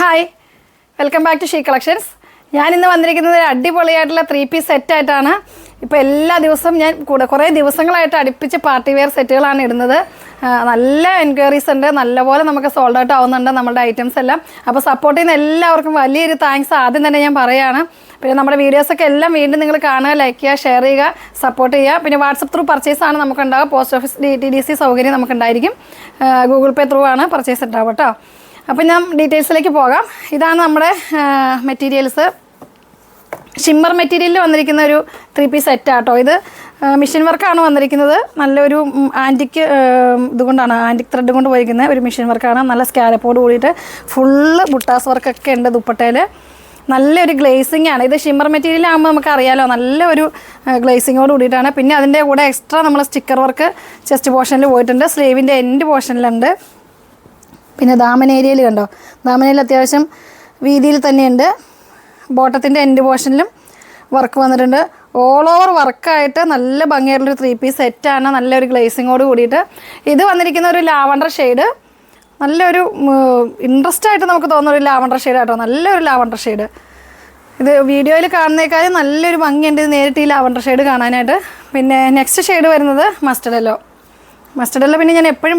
Hi, welcome back to She Collections. ഞാനിന്ന് വന്നിരിക്കുന്നത് അടിപൊളിയായിട്ടുള്ള 3-piece സെറ്റായിട്ടാണ്. ഇപ്പോൾ എല്ലാ ദിവസവും ഞാൻ കുറേ ദിവസങ്ങളായിട്ട് അടുപ്പിച്ച് പാർട്ടി വെയർ സെറ്റുകളാണ് ഇടുന്നത്. നല്ല എൻക്വയറീസ് ഉണ്ട്, നല്ലപോലെ നമുക്ക് സോൾഡ് ഔട്ട് ആവുന്നുണ്ട് നമ്മുടെ ഐറ്റംസ് എല്ലാം. അപ്പോൾ സപ്പോർട്ട് ചെയ്യുന്ന എല്ലാവർക്കും വലിയൊരു താങ്ക്സ് ആദ്യം തന്നെ ഞാൻ പറയുകയാണ്. പിന്നെ നമ്മുടെ വീഡിയോസൊക്കെ എല്ലാം വീണ്ടും നിങ്ങൾ കാണുക, ലൈക്ക് ചെയ്യുക, ഷെയർ ചെയ്യുക, സപ്പോർട്ട് ചെയ്യുക. പിന്നെ വാട്സപ്പ് ത്രൂ പർച്ചേസാണ് നമുക്കുണ്ടാവുക. പോസ്റ്റ് ഓഫീസ് DTDC സൗകര്യം നമുക്കുണ്ടായിരിക്കും. ഗൂഗിൾ പേ ത്രൂ ആണ് പർച്ചേസ് ഉണ്ടാവുക കേട്ടോ. അപ്പോൾ ഞാൻ ഡീറ്റെയിൽസിലേക്ക് പോകാം. ഇതാണ് നമ്മുടെ മെറ്റീരിയൽസ്. ഷിമ്മർ മെറ്റീരിയലിൽ വന്നിരിക്കുന്ന ഒരു 3-piece സെറ്റാട്ടോ. ഇത് മെഷീൻ വർക്കാണ് വന്നിരിക്കുന്നത്. നല്ലൊരു ആൻറ്റിക് ഇതുകൊണ്ടാണ്, ആൻറ്റിക് ത്രെഡ് കൊണ്ട് പോയിരിക്കുന്ന ഒരു മെഷീൻ വർക്കാണ്. നല്ല സ്കാലപ്പോട് കൂടിയിട്ട് ഫുള്ള് ബുട്ടാസ് വർക്കൊക്കെ ഉണ്ട് ദുപ്പട്ടയിൽ. നല്ലൊരു ഗ്ലേസിംഗ് ആണ്. ഇത് ഷിമ്മർ മെറ്റീരിയൽ ആകുമ്പോൾ നമുക്കറിയാലോ, നല്ലൊരു ഗ്ലേസിങ്ങോട് കൂടിയിട്ടാണ്. പിന്നെ അതിൻ്റെ കൂടെ എക്സ്ട്രാ നമ്മൾ സ്റ്റിക്കർ വർക്ക് ചെസ്റ്റ് പോർഷനിൽ പോയിട്ടുണ്ട്, സ്ലീവിൻ്റെ എൻഡ് പോർഷനിലുണ്ട്. പിന്നെ ദാമൻ ഏരിയയിൽ കണ്ടോ, ദാമനയിൽ അത്യാവശ്യം വീതിയിൽ തന്നെയുണ്ട്. ബോട്ടത്തിൻ്റെ എൻഡ് പോർഷനിലും വർക്ക് വന്നിട്ടുണ്ട്. ഓൾ ഓവർ വർക്കായിട്ട് നല്ല ഭംഗിയായിട്ടുള്ളൊരു 3-piece സെറ്റാണ്, നല്ലൊരു ഗ്ലേസിങ്ങോട് കൂടിയിട്ട്. ഇത് വന്നിരിക്കുന്ന ഒരു ലാവണ്ടർ ഷെയ്ഡ്, നല്ലൊരു ഇൻട്രസ്റ്റ് ആയിട്ട് നമുക്ക് തോന്നുന്ന ഒരു ലാവണ്ടർ ഷെയ്ഡ് കേട്ടോ. നല്ലൊരു ലാവണ്ടർ ഷെയ്ഡ്. ഇത് വീഡിയോയിൽ കാണുന്നേക്കാളും നല്ലൊരു ഭംഗിയുണ്ട് ഇത് നേരിട്ട് ഈ ലാവണ്ടർ ഷെയ്ഡ് കാണാനായിട്ട്. പിന്നെ നെക്സ്റ്റ് ഷെയ്ഡ് വരുന്നത് മസ്റ്റർഡ് യെല്ലോ. മസ്റ്റർഡ് യെല്ലോ പിന്നെ ഞാൻ എപ്പോഴും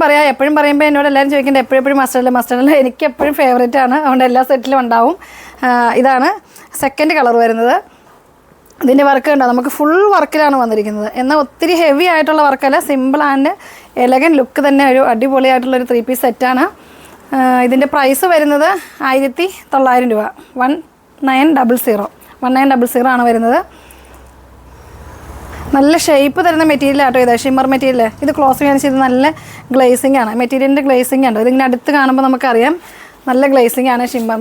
പറയുമ്പോൾ എന്നോട് എല്ലാവരും ചോദിക്കേണ്ടത് എപ്പോഴും മസ്റ്റർഡ് യെല്ലോ എനിക്ക് എപ്പോഴും ഫേവറേറ്റ് ആണ്, അതുകൊണ്ട് എല്ലാ സെറ്റിലും ഉണ്ടാവും. ഇതാണ് സെക്കൻഡ് കളർ വരുന്നത്. ഇതിൻ്റെ വർക്ക് ഉണ്ടോ, നമുക്ക് ഫുൾ വർക്കിലാണ് വന്നിരിക്കുന്നത്. എന്നാൽ ഒത്തിരി ഹെവി ആയിട്ടുള്ള വർക്കല്ല, സിമ്പിൾ ആൻഡ് എലഗൻ ലുക്ക് തന്നെ ഒരു അടിപൊളിയായിട്ടുള്ളൊരു 3-piece സെറ്റാണ്. ഇതിൻ്റെ പ്രൈസ് വരുന്നത് 1900 രൂപ. 1900 ആണ് വരുന്നത്. നല്ല ഷേപ്പ് തരുന്ന മെറ്റീരിയൽ ആട്ടോ ഇത്, ഷിമ്മർ മെറ്റീരിയൽ. ഇത് ക്ലോസ് ചെയ്യാൻ ചെയ്ത് നല്ല ഗ്ലേസിംഗ് ആണ്, മെറ്റീരിയലിൻ്റെ ഗ്ലേസിംഗ് ഉണ്ട്. ഇതിങ്ങനെ അടുത്ത് കാണുമ്പോൾ നമുക്കറിയാം നല്ല ഗ്ലേസിംഗ് ആണ് ഷിമ്മർ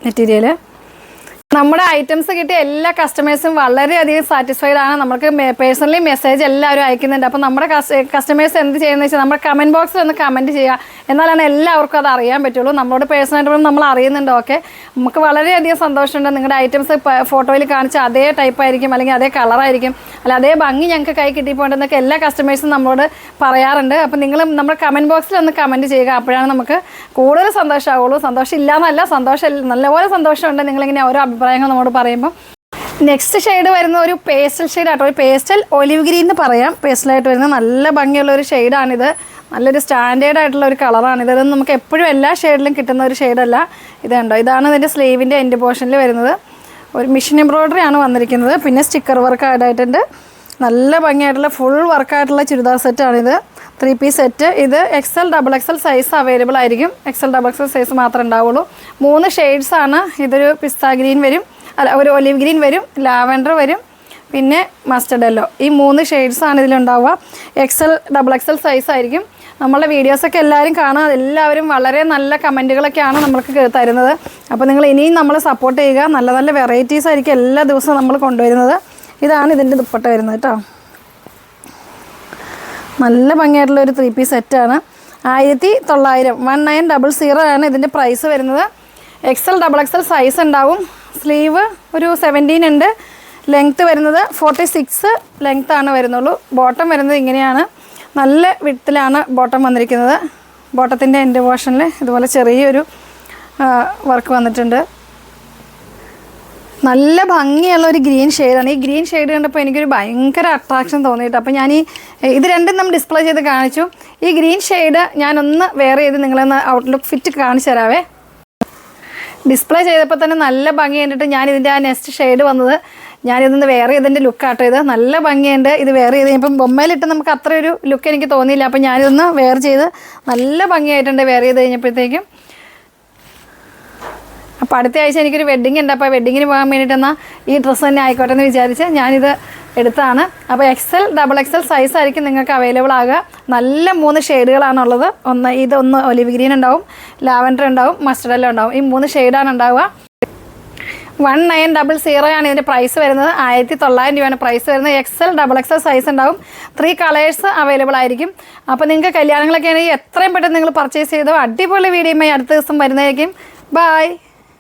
മെറ്റീരിയൽ. നമ്മുടെ ഐറ്റംസ് കിട്ടിയ എല്ലാ കസ്റ്റമേഴ്സും വളരെയധികം സാറ്റിസ്ഫൈഡ് ആണ്. നമുക്ക് പേഴ്സണലി മെസ്സേജ് എല്ലാവരും അയക്കുന്നുണ്ട്. അപ്പോൾ നമ്മുടെ കസ്റ്റമേഴ്സ് എന്ത് ചെയ്യുന്നത് വെച്ചാൽ നമ്മുടെ കമൻറ്റ് ബോക്സിൽ ഒന്ന് കമൻറ്റ് ചെയ്യുക, എന്നാലാണ് എല്ലാവർക്കും അത് അറിയാൻ പറ്റുള്ളൂ. നമ്മളോട് പേഴ്സണായിട്ട് നമ്മൾ അറിയുന്നുണ്ട്. ഓക്കെ, നമുക്ക് വളരെയധികം സന്തോഷമുണ്ട്. നിങ്ങളുടെ ഐറ്റംസ് ഫോട്ടോയിൽ കാണിച്ച അതേ ടൈപ്പായിരിക്കും, അല്ലെങ്കിൽ അതേ കളറായിരിക്കും, അല്ല അതേ ഭംഗി ഞങ്ങൾക്ക് കൈ കിട്ടിപ്പോണ്ടെന്നൊക്കെ എല്ലാ കസ്റ്റമേഴ്സും നമ്മളോട് പറയാറുണ്ട്. അപ്പോൾ നിങ്ങൾ നമ്മുടെ കമൻറ്റ് ബോക്സിൽ ഒന്ന് കമൻറ്റ് ചെയ്യുക, അപ്പോഴാണ് നമുക്ക് കൂടുതൽ സന്തോഷമാവുള്ളൂ. സന്തോഷം ഇല്ലാന്നല്ല, നല്ലപോലെ സന്തോഷമുണ്ട് നിങ്ങളിങ്ങനെ ഓരോ അഭിപ്രായങ്ങൾ നമ്മോട് പറയുമ്പോൾ. നെക്സ്റ്റ് ഷെയ്ഡ് വരുന്ന ഒരു പേസ്റ്റൽ ഷെയ്ഡ് ആട്ടോ, ഒരു പേസ്റ്റൽ ഒലിവ് ഗ്രീൻ എന്ന് പറയാം. പേസ്റ്റലായിട്ട് വരുന്ന നല്ല ഭംഗിയുള്ള ഒരു ഷെയ്ഡാണിത്. നല്ലൊരു സ്റ്റാൻഡേർഡ് ആയിട്ടുള്ള ഒരു കളറാണിത്. ഇതൊന്നും നമുക്ക് എപ്പോഴും എല്ലാ ഷെയ്ഡിലും കിട്ടുന്ന ഒരു ഷെയ്ഡല്ല. ഇതുണ്ടോ, ഇതാണ് ഇതിൻ്റെ സ്ലീവിൻ്റെ എൻഡ് പോർഷനിൽ വരുന്നത്. ഒരു മിഷൻ എംബ്രോയ്ഡറി ആണ് വന്നിരിക്കുന്നത്. പിന്നെ സ്റ്റിക്കർ വർക്ക് ആയിട്ടുണ്ട്. നല്ല ഭംഗിയായിട്ടുള്ള ഫുൾ വർക്കായിട്ടുള്ള ചുരിദാർ സെറ്റാണിത്, 3-piece സെറ്റ്. ഇത് XL, XXL സൈസ് അവൈലബിൾ ആയിരിക്കും. XL, XXL സൈസ് മാത്രമേ ഉണ്ടാവുള്ളൂ. 3 ഷെയ്ഡ്സാണ്. ഇതൊരു പിസ്ത ഗ്രീൻ വരും, അല്ല ഒരു ഒലിവ് ഗ്രീൻ വരും, ലാവൻഡർ വരും, പിന്നെ മസ്റ്റർഡ് യെല്ലോ. ഈ 3 ഷെയ്ഡ്സാണ് ഇതിലുണ്ടാവുക. XL, XXL സൈസ് ആയിരിക്കും. നമ്മളുടെ വീഡിയോസൊക്കെ എല്ലാവരും കാണുക, എല്ലാവരും വളരെ നല്ല കമൻറ്റുകളൊക്കെയാണ് നമ്മൾക്ക് തരുന്നത്. അപ്പോൾ നിങ്ങൾ ഇനിയും നമ്മളെ സപ്പോർട്ട് ചെയ്യുക. നല്ല നല്ല വെറൈറ്റീസ് ആയിരിക്കും എല്ലാ ദിവസവും നമ്മൾ കൊണ്ടുവരുന്നത്. ഇതാണ് ഇതിൻ്റെ ദുപ്പട്ട വരുന്നത് കേട്ടോ. നല്ല ഭംഗിയായിട്ടുള്ളൊരു 3-piece സെറ്റാണ്. 1900 ആണ് ഇതിൻ്റെ പ്രൈസ് വരുന്നത്. XL, XXL സൈസ് ഉണ്ടാവും. സ്ലീവ് ഒരു 17 ഉണ്ട്. ലെങ്ത്ത് വരുന്നത് 46 ലെങ്ത്താണ് വരുന്നുള്ളൂ. ബോട്ടം വരുന്നത് ഇങ്ങനെയാണ്, നല്ല വിഡ്ത്തിലാണ് ബോട്ടം വന്നിരിക്കുന്നത്. ബോട്ടത്തിൻ്റെ എൻഡ് പോർഷനിൽ ഇതുപോലെ ചെറിയൊരു വർക്ക് വന്നിട്ടുണ്ട്. നല്ല ഭംഗിയുള്ള ഒരു ഗ്രീൻ ഷെയ്ഡാണ്. ഈ ഗ്രീൻ ഷെയ്ഡ് കണ്ടപ്പോൾ എനിക്കൊരു ഭയങ്കര അട്രാക്ഷൻ തോന്നിയിട്ട് അപ്പോൾ ഞാൻ ഇത് രണ്ടും നമ്മൾ ഡിസ്പ്ലേ ചെയ്ത് കാണിച്ചു. ഈ ഗ്രീൻ ഷെയ്ഡ് ഞാനൊന്ന് വെയർ ചെയ്ത് നിങ്ങളൊന്ന് ഔട്ട്ലുക്ക് ഫിറ്റ് കാണിച്ചു തരാവേ. ഡിസ്പ്ലേ ചെയ്തപ്പോൾ തന്നെ നല്ല ഭംഗി കണ്ടിട്ട് ഞാനിതിൻ്റെ ആ നെക്സ്റ്റ് ഷെയ്ഡ് വന്നത് ഞാനിതൊന്ന് വെയർ ചെയ്തതിൻ്റെ ലുക്കാട്ടോ. ഇത് നല്ല ഭംഗിയുണ്ട്. ഇത് വെയർ ചെയ്ത് കഴിഞ്ഞപ്പം ബൊമ്മയിലിട്ട് നമുക്ക് അത്ര ഒരു ലുക്ക് എനിക്ക് തോന്നിയില്ല. അപ്പോൾ ഞാനിതൊന്ന് വെയർ ചെയ്ത് നല്ല ഭംഗിയായിട്ടുണ്ട് വെയർ ചെയ്ത് കഴിഞ്ഞപ്പോഴത്തേക്കും. അപ്പോൾ അടുത്ത ആഴ്ച എനിക്കൊരു വെഡ്ഡിങ് ഉണ്ട്. അപ്പോൾ വെഡ്ഡിങ്ങിന് പോകാൻ വേണ്ടിയിട്ടെന്നാൽ ഈ ഡ്രസ്സ് തന്നെ ആയിക്കോട്ടെ എന്ന് വിചാരിച്ച് ഞാനിത് എടുത്താണ്. അപ്പോൾ XL, XXL സൈസ് ആയിരിക്കും നിങ്ങൾക്ക് അവൈലബിൾ ആകുക. നല്ല 3 ഷെയ്ഡുകളാണുള്ളത്. ഒന്ന് ഒലിവ് ഗ്രീൻ ഉണ്ടാവും, ലാവൻഡർ ഉണ്ടാവും, മസ്റ്റർഡ് യെല്ലോ ഉണ്ടാവും. ഈ 3 ഷെയ്ഡാണ് ഉണ്ടാവുക. 1900 ആണ് ഇതിൻ്റെ പ്രൈസ് വരുന്നത്. 1900 രൂപയാണ് പ്രൈസ് വരുന്നത്. XL, XXL സൈസ് ഉണ്ടാവും. 3 കളേഴ്സ് അവൈലബിൾ ആയിരിക്കും. അപ്പോൾ നിങ്ങൾക്ക് കല്യാണങ്ങളൊക്കെ ആണെങ്കിൽ എത്രയും പെട്ടെന്ന് നിങ്ങൾ പർച്ചേസ് ചെയ്തോ. അടിപൊളി വീഡിയോയുമായി അടുത്ത ദിവസം വരുന്നതായിരിക്കും. ബൈ.